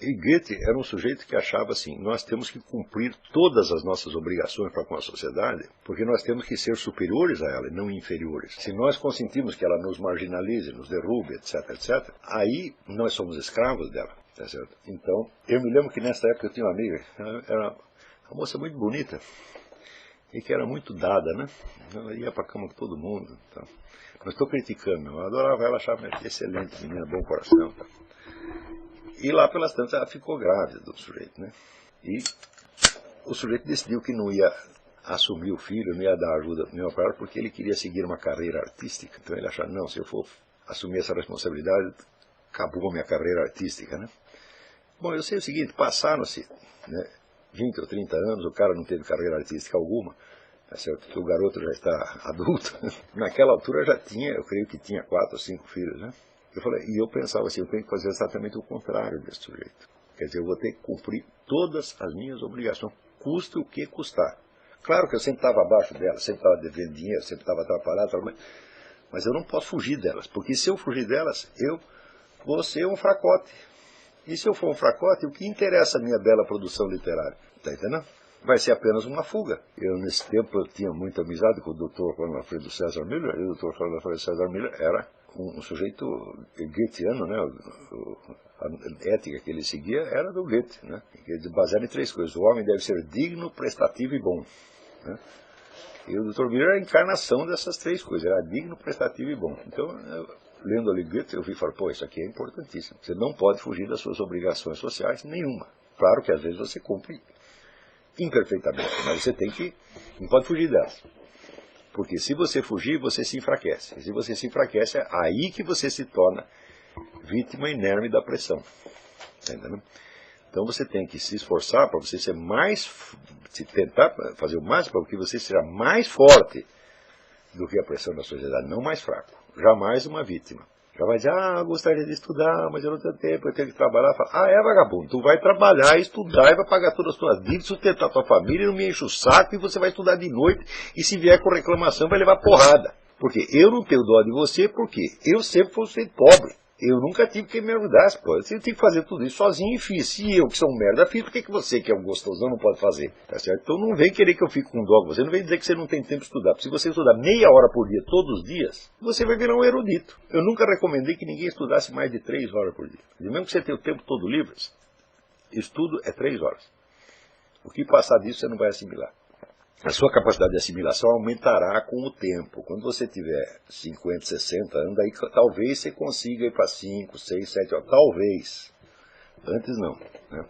E Goethe era um sujeito que achava assim, nós temos que cumprir todas as nossas obrigações para com a sociedade, porque nós temos que ser superiores a ela e não inferiores. Se nós consentimos que ela nos marginalize, nos derrube, etc., etc., aí nós somos escravos dela. Tá certo? Então, eu me lembro que nessa época eu tinha uma amiga, ela era uma moça muito bonita, e que era muito dada, né? Ela ia para a cama com todo mundo. Tá? Não estou criticando, eu adorava ela, achava excelente, menina, bom coração. Tá? E lá pelas tantas ela ficou grávida do sujeito, né? E o sujeito decidiu que não ia assumir o filho, não ia dar ajuda nenhuma para ela, porque ele queria seguir uma carreira artística. Então ele achava, não, se eu for assumir essa responsabilidade, acabou a minha carreira artística, né? Bom, eu sei o seguinte, passaram-se, né, 20 ou 30 anos, o cara não teve carreira artística alguma, tá certo? Porque o garoto já está adulto. Naquela altura já tinha, eu creio que tinha 4 ou 5 filhos, né? Eu falei, e eu pensava assim, eu tenho que fazer exatamente o contrário desse sujeito. Quer dizer, eu vou ter que cumprir todas as minhas obrigações, custe o que custar. Claro que eu sempre estava abaixo delas, sempre estava devendo dinheiro, sempre estava atrapalhado, mas eu não posso fugir delas, porque se eu fugir delas, eu vou ser um fracote. E se eu for um fracote, o que interessa a minha bela produção literária? Está entendendo? Vai ser apenas uma fuga. Eu, nesse tempo, eu tinha muita amizade com o Dr. Juan Alfredo César Miller, e o Dr. Juan Alfredo César Miller era um sujeito goetheano, né? A ética que ele seguia era do Goethe, né? Baseado em 3 coisas. O homem deve ser digno, prestativo e bom. Né? E o Dr. Miller era a encarnação dessas 3 coisas. Era digno, prestativo e bom. Então, lendo ali Goethe, eu vi e falei, pô, isso aqui é importantíssimo. Você não pode fugir das suas obrigações sociais, nenhuma. Claro que às vezes você cumpre imperfeitamente, mas você não pode fugir delas. Porque se você fugir, você se enfraquece. E se você se enfraquece, é aí que você se torna vítima inerme da pressão. Tá entendendo? Então você tem que se esforçar para você ser tentar fazer o máximo para que você seja mais forte do que a pressão da sociedade, não mais fraco. Jamais uma vítima. Já vai dizer, eu gostaria de estudar, mas eu não tenho tempo, eu tenho que trabalhar. Fala, é vagabundo, tu vai trabalhar, estudar e vai pagar todas as tuas dívidas, sustentar tua família, não me enche o saco e você vai estudar de noite e se vier com reclamação vai levar porrada. Porque eu não tenho dó de você, porque eu sempre fui pobre. Eu nunca tive quem me ajudasse, pô. Eu tive que fazer tudo isso sozinho e fiz. Se eu, que sou um merda, fiz, por que você, que é um gostosão, não pode fazer? Tá certo? Então não vem querer que eu fique com dó. Você não vem dizer que você não tem tempo de estudar. Porque se você estudar meia hora por dia, todos os dias, você vai virar um erudito. Eu nunca recomendei que ninguém estudasse mais de 3 horas por dia. Mesmo que você tenha o tempo todo livre, estudo é 3 horas. O que passar disso, você não vai assimilar. A sua capacidade de assimilação aumentará com o tempo. Quando você tiver 50, 60 anos, aí talvez você consiga ir para 5, 6, 7 horas. Talvez. Antes não. Né?